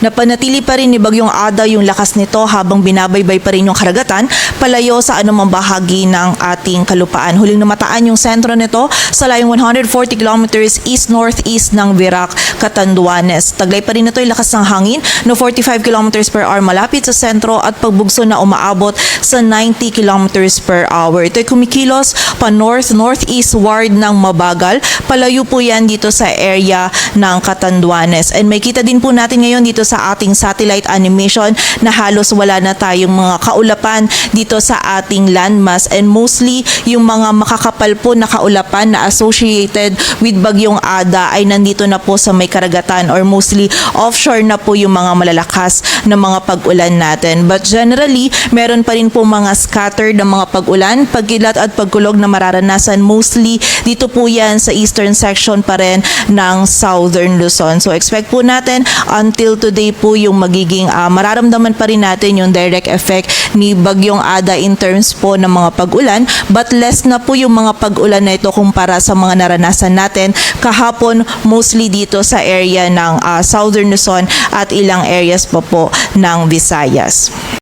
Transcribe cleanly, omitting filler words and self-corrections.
Napanatili pa rin ni Bagyong Ada yung lakas nito habang binabaybay pa rin yung karagatan palayo sa anumang bahagi ng ating kalupaan. Huling namataan yung sentro nito sa layong 140 kilometers east-northeast ng Virac, Catanduanes. Taglay pa rin ito yung lakas ng hangin no 45 kilometers per hour malapit sa sentro at pagbugso na umaabot sa 90 kilometers per hour. Ito'y kumikilos pa north-northeastward ng mabagal. Palayo po yan dito sa area ng Catanduanes. And may kita din po natin ngayon dito sa ating satellite animation na halos wala na tayong mga kaulapan dito sa ating landmass and mostly yung mga makakapal po na kaulapan na associated with Bagyong Ada ay nandito na po sa may karagatan or mostly offshore na po yung mga malalakas na mga pag-ulan natin. But generally, meron pa rin po mga scattered na mga pag-ulan, pagkilat at pagkulog na mararanasan mostly dito po yan sa eastern section pa rin ng southern Luzon. So expect po natin until today po yung magiging mararamdaman pa rin natin yung direct effect ni Bagyong Ada in terms po ng mga pag-ulan, but less na po yung mga pag-ulan na ito kumpara sa mga naranasan natin kahapon mostly dito sa area ng southern Luzon at ilang areas pa po ng Visayas.